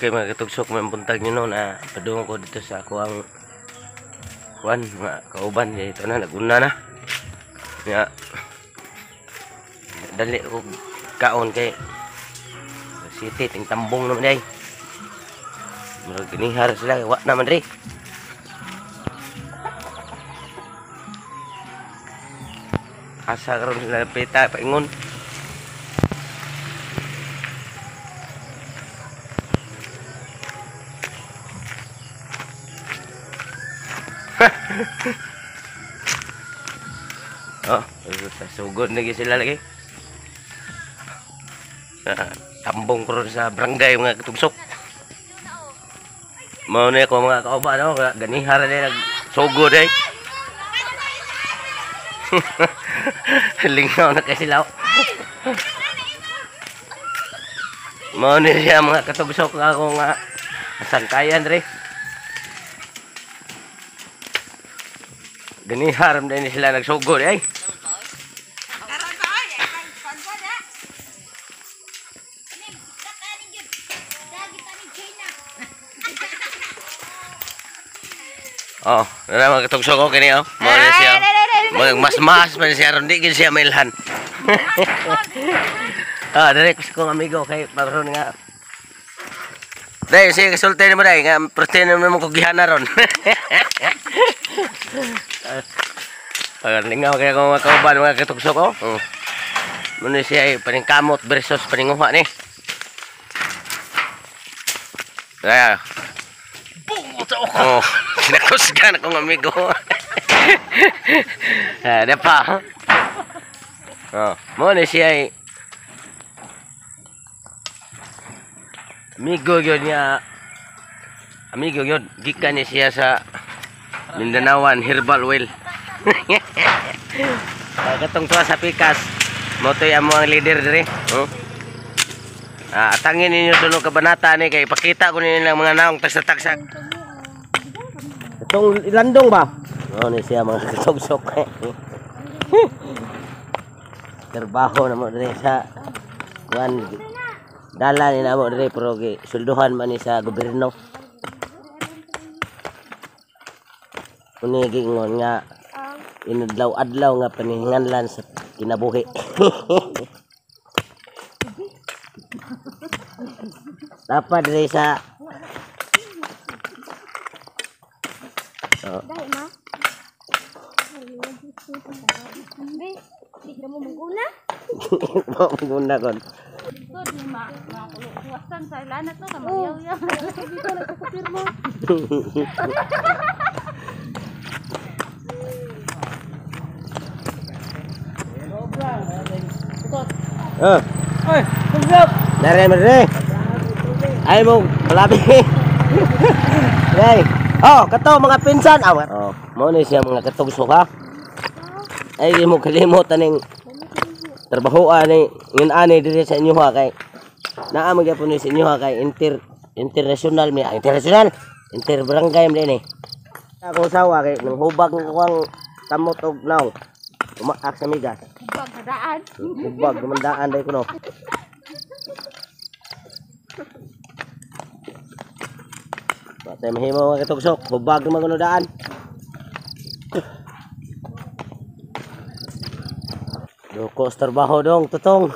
Okay mga katugsok, may buntag nyo no na padung ko dito sa ako ang kuan mga kauban. Ito na, naguna na nga dali ko kaon kay city ting tambong naman day murag ginihar sila wa naman rin asa karon sila pita paingon. Oh, sugod lagi sila lagi. Tambong ko sa barangay mga katugsok. Mao na ko mga kauban no, ganihara na nagsugod eh. Lingaw na kay sila. Mao na siya mga katugsok ako nga sangkayan re. Ganiharam din sila nagsugod eh. Oh, na mga katugsok ko kini oh. Mo na siya. Mas pa siya ron di gid siya mailhan. Ah, direk ko amigo kay paron nga. Dai siya kasulti mo dai nga protein mo ko gihana ron. Lingaw kaya kung mga kauban mga katugsok ko. Muna siya ay paningkamot versus paninguha ni. Kaya oh, sinakusgan akong amigo. Ada pa. Oh, muna siya ay amigo yun niya. Amigo yun, gikan niya siya sa Mindanawan Herbal Oil. Katong tuwa sa pikas. Motoy amo ang leader dire. Atangin ninyo sunod kabanata ni kay ipakita ko ninyo lang mga naong tagsa-tagsa. Itong ilandong ba? Oh, ni siya mga katugsok. Trabaho na mo dire sa kuan. Dala ni na mo dire pero sulduhan man ni sa gobyerno. Kuni gingon nga inadlaw-adlaw nga paninganlan sa kinabuhi. Dapat dire sa dahil ma. Hindi mo maguna. Maguna kon. Good ni ma. Kuwasan sa lana to sa mayaw-yaw. Dito na sa firma. Oi, tunggu. Dari mana? Ay mo, palabi. Dai. Oh, kato mga pinsan. Oh, mo ni siya mga katugsok ha. Ay di mo kalimot aning trabahoan ni ngin-ani diri sa inyo ha kay naa magyapon ni sa inyo ha kay international mi interbarangay mi ni. Ako sawa kay nang hubag ng kuwang kamot og naw. Umaak sa migas. Hubag hadaan. Hubag mandaan dai kuno. Patay mahimo mga katugsok, hubag naman kuno daan. Loko sa trabaho dong, tutong.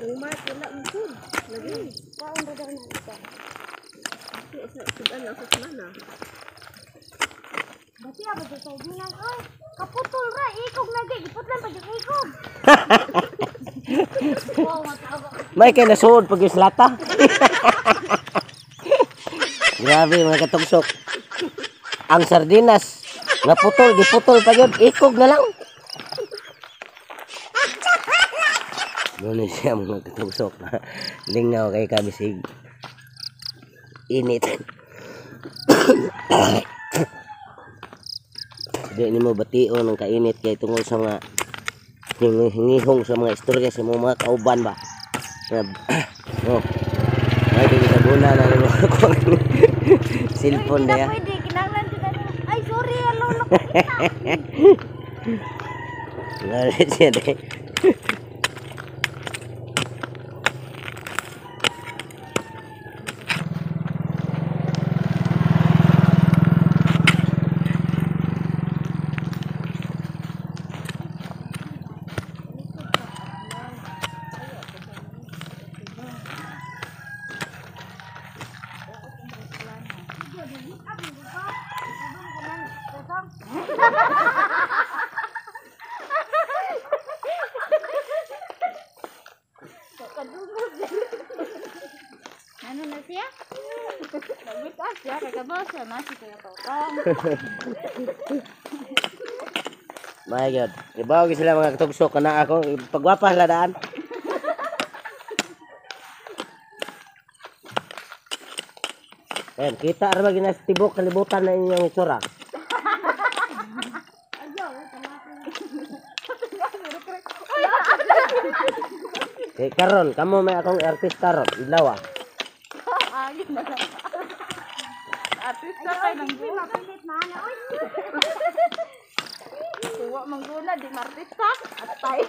Umat wala mungkin lagi kaon ba daw na ito kasi sudan lang sa semana bati apa to bilang ay kaputol ra ikog lagi iputlan pa yung ikog. Wow mataba May kay nasuod pag islata. Grabe mga katugsok. Ang sardinas nga putol giputol pa gyud ikog na lang. Doon siya mga katugsok. Lingaw kay kabisig. Init. Di nimo bation ng kainit kay tungod sa mga hingihong sa mga istorya sa mga kauban ba. Oh. Ay di kita guna na nimo cellphone Hindi dia. na pwede. Kinahanglan kita. Ay, sorry. Hello, nakita. Ngalit siya deh. Ano na siya? Nagbitas siya. Kagabos siya. Masih kaya totong. My God. Ibaw sila mga katugsok kana ako pagwapas la daan. Kita ra ginas tibok kalibutan na inyong isura. Karon, kamu may akong artista ron, idlaw ah. Agin na lang. Artista kay nang guna. Mapilit na na. Uy. Tuwa mangguna di martista. Atay.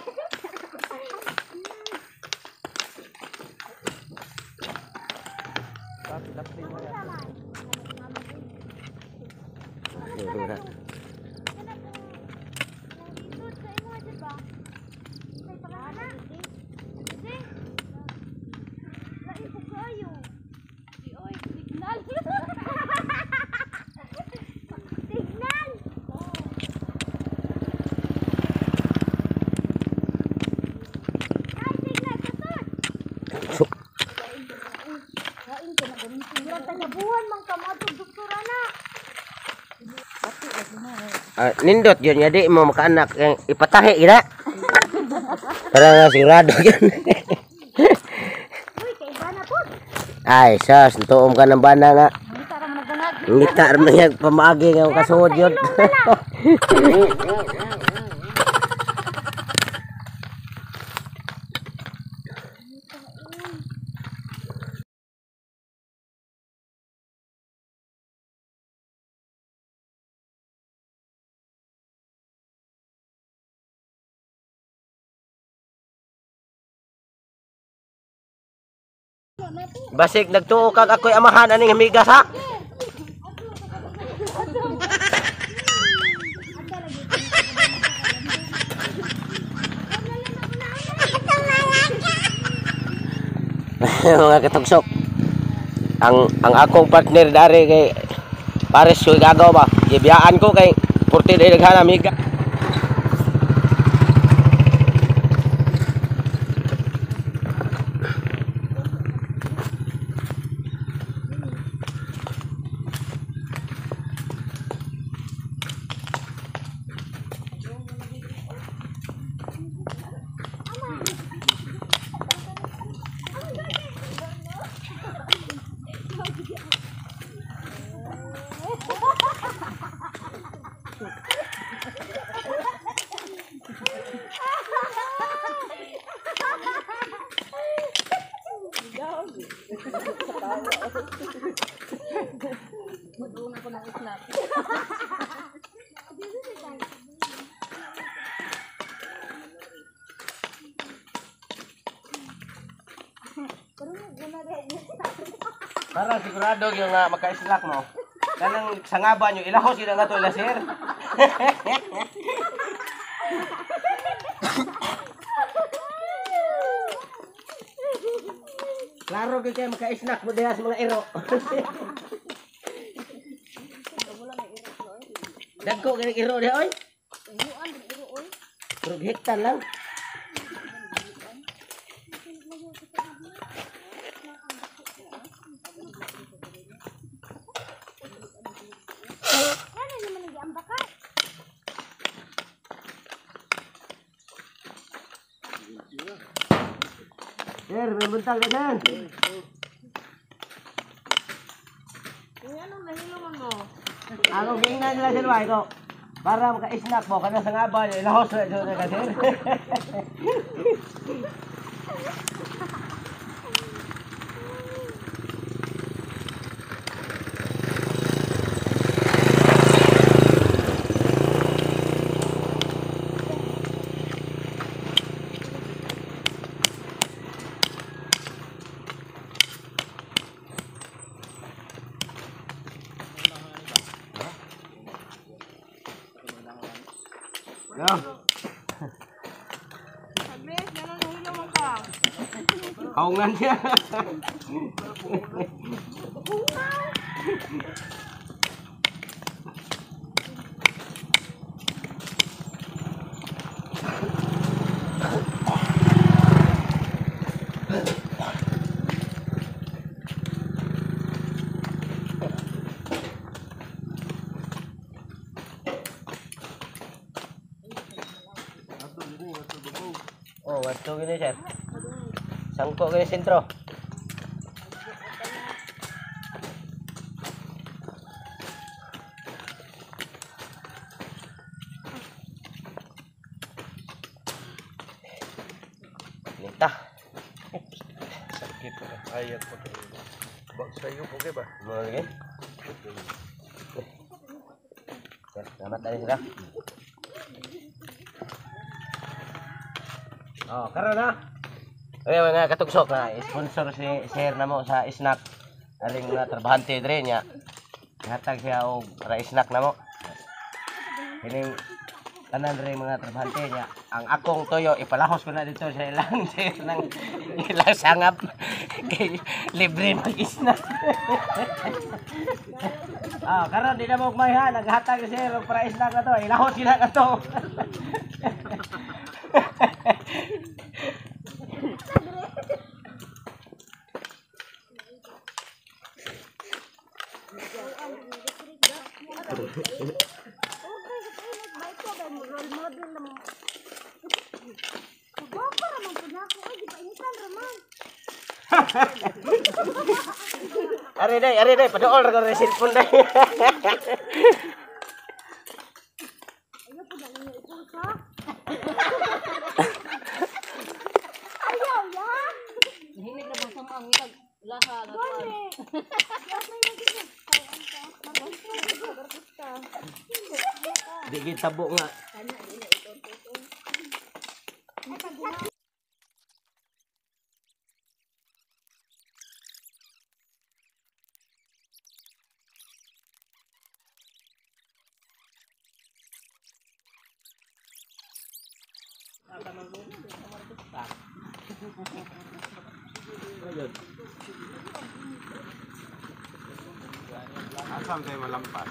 Nindot yun, jadi mo makaanak yang ipatahi ina. Para nga sigurado yun. Ay, sas, tuom ka ng bana nga. Ngita naman yung pamaagi ng kasuod yun. Basig nagtuo kag ako'y amahan aning amigas ha. Mga katugsok. Ang akong partner dari kay Pares ko'y gagaw ba. Gibiyaan ko kay purti day daghan amiga. Para sigurado yung magka-slack mo. Kanang sangaban yung ilahos yun ang ato ilasir. Klaro kayo magka-snack mo diha sa mga iro. Dagko kaya iro diha oy. Pero hektar lang. Sir, may buntag na yan. Ano nahilo man mo? Ako king na nila sir ba ito? Para maka-snack mo kana sa ngaba, ilahos na ito na sir. No. Sabi, gano'n nahilo mo ka. Kaungan niya. Oh, wasto gini sir. Sangko gini sentro. Nita. Sakit na. Ayat mo kayo. Bak sa'yo, okay ba? Mau lagi? Selamat tadi sudah. Oh, karon na. Okay, mga katugsok na sponsor si Sir namo sa snack. Aling mga trabahante dire nya. Hatag siya og para snack namo. Kining tanan dire mga trabahante nya. Ang akong toyo ipalahos ko na dito sa ilang sir nang ilang sangap kay libre mag-snack. Ah, karon di na mo kumayhan naghatag si Sir og para snack na to. Ilahos sila na to. Ari day, padool ra ko sa cellphone day. Ayaw, ya. Hinig na bang sama ang itag laha na Di gitabo nga. Asam tayo malampas.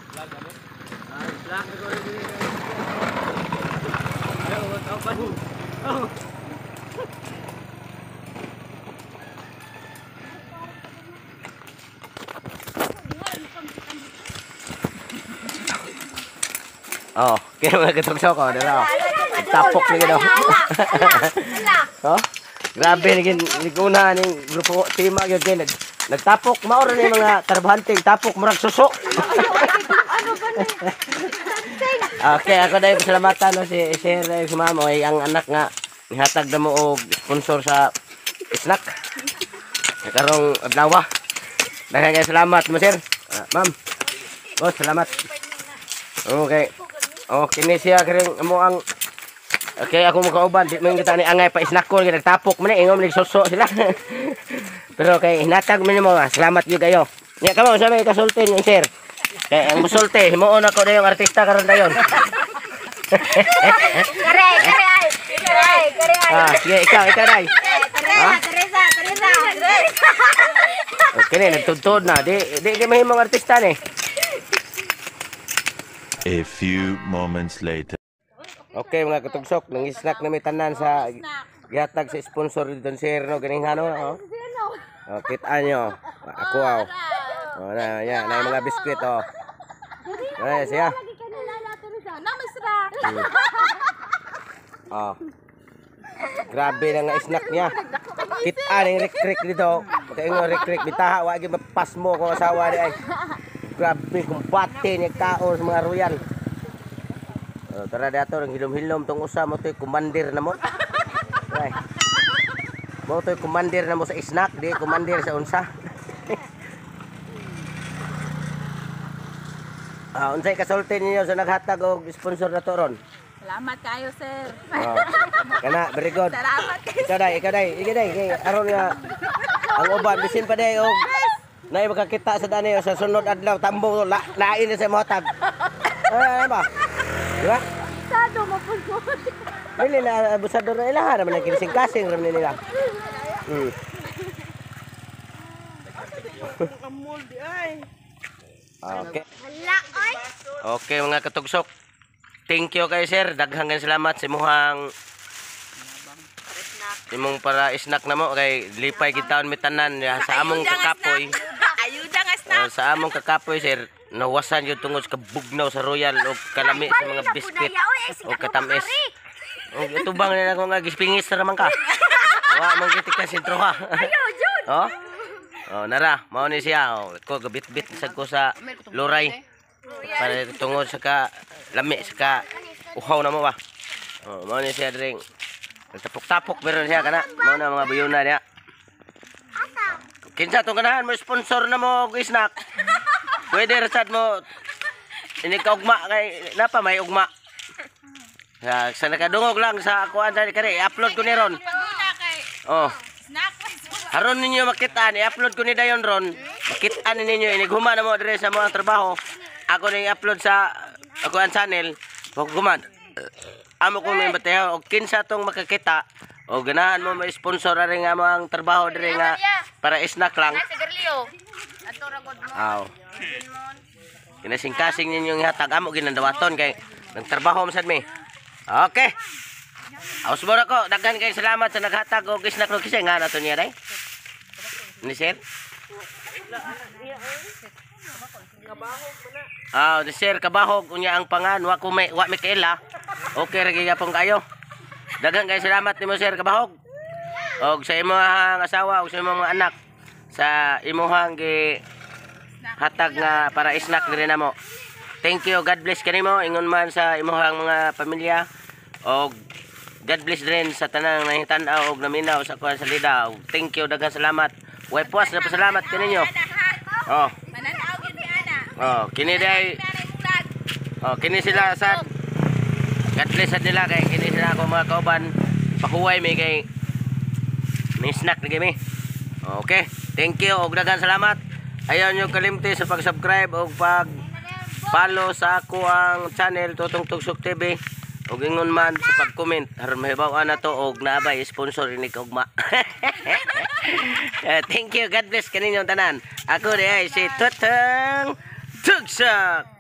Oh, kaya mga katugsok ko, dito. Tapok ni gino. Oh, grabe naging liguna ning grupo tima gyud kay nagtapok maoro ni mga trabahante tapok murag suso. Okay, ako dai pasalamatan no si Sir si Ma'am oy ang anak nga nihatag na mo og sponsor sa snack. Karong adlaw. Daghang salamat mo Sir. Ma'am. Oh, salamat. Okay. Oh, kini siya karing amo ang okay, ako mo kauban, di man kita ni angay pa snackon kay nagtapok man ingom nig suso sila. Pero kay hinatag man mo, salamat gyud kayo. Nya kamo sa may kasultin yung Sir. Kay ang musulti, himuon ako na yung artista karon dayon. Kare. Ah, sige, ikaw dai. Teresa. Okay, nagtuntod na. Di mahimong artista ni. A few moments later. Okay, mga katugsok, nang snack na may tanan sa gihatag sa sponsor dito Sir no ganing hano. Oh, kita nyo. Ako aw. Oh, na yan, na yung mga biskwit oh. Ay, siya. Oh. Grabe na nga snack niya. Kita ning rek-rek dito. Kaya nga rek-rek bitaha wa gyud mapas mo ko asawa di ay. Grabe kumpate ni kaon sa mga royal. Tara dato ng hilom-hilom tong usa mo to'y commander na mo. Ay. Mo to'y commander na mo sa snack, di commander sa unsa. Unsay kasulti ninyo sa naghatag og sponsor na to ron? Salamat kayo, sir. Kana, very good. Salamat kayo. Ikaw day. Kay aron nga ang uban bisin pa day og nay makakita sa dani sa sunod adlaw tambo lain na sa mohatag. Ano ba? Di ba? Sado mapunod. Dili na abusador na ilaha naman ang kinising-kasing ram nila. Okay. Hala, oy. Okay mga katugsok. Thank you kay sir. Daghang salamat sa imong para snack na mo kay lipay kitawon mitanan sa among kakapoy. Ayuda nga snack. Sa among kakapoy sir, nawasan yung tungod sa kabugnaw sa royal o kalami sa mga biskwit o katamis. O ito bang nila kung gispingis na naman ka? Wa mong gitik ka sintro ha. Ayo, Jud. Oh? Oh, nara, mao ni siya. Oh, ko gabit-bit sad ko sa luray. Para tungod sa ka lami sa ka uhaw na mo ba. Oh, mao ni siya dring. Tapok-tapok meron siya kana. Mao na mga buyuna niya. Kinsa tong ganahan mo sponsor na mo og snack. Pwede rasad mo ini ka ugma kay napa may ugma. Sa nakadungog lang sa kuan sa kare i-upload ko ni ron. Oh. Haron ninyo makitaan, i-upload ko ni dayon ron. Makitaan ninyo inighuman na mo dire sa mga trabaho. Ako ning i-upload sa ako ang channel. Paghuman. Amo ko may batayo og kinsa tong makakita o ganahan mo may sponsor rin nga mo ang trabaho dire nga para snack lang. Aw. Kinasing-kasing ninyo ihatag amo ginandawaton kay nagtrabaho man sad mi. Okay. Aos mo ko, daghan kay salamat sa naghatag og snack ro kisay nga nato niya day. Ni sir? Ni sir kabahog unya ang pangan wa mi kaila. Okay ra gyapon kayo. Daghan kay salamat nimo sir kabahog. Og sa imong asawa og sa imong mga anak sa imong gi hatag nga para snack diri namo. Thank you, God bless kanimo ingon man sa imong mga pamilya og God bless din sa tanang nahitanaw og naminaw sa kuan salida. Thank you, daghang salamat. Way puas na pasalamat kaninyo. Oh. Mananaw gyud mi ana. Oh, kini day. Oh, kini sila sa God bless sa nila kay kini sila ako mga kauban. Pakuway mi kay may snack na kami. Okay. Thank you og daghang salamat. Ayaw nyo kalimti sa pag-subscribe o pag-follow sa ako ang channel Tutong Tugsok TV. Og ingon man sa pag-comment aron mahibaw-an na to og naabay sponsor ini kaugma. Thank you, God bless kaninyong tanan. Ako di ay si Tutong Tugsok.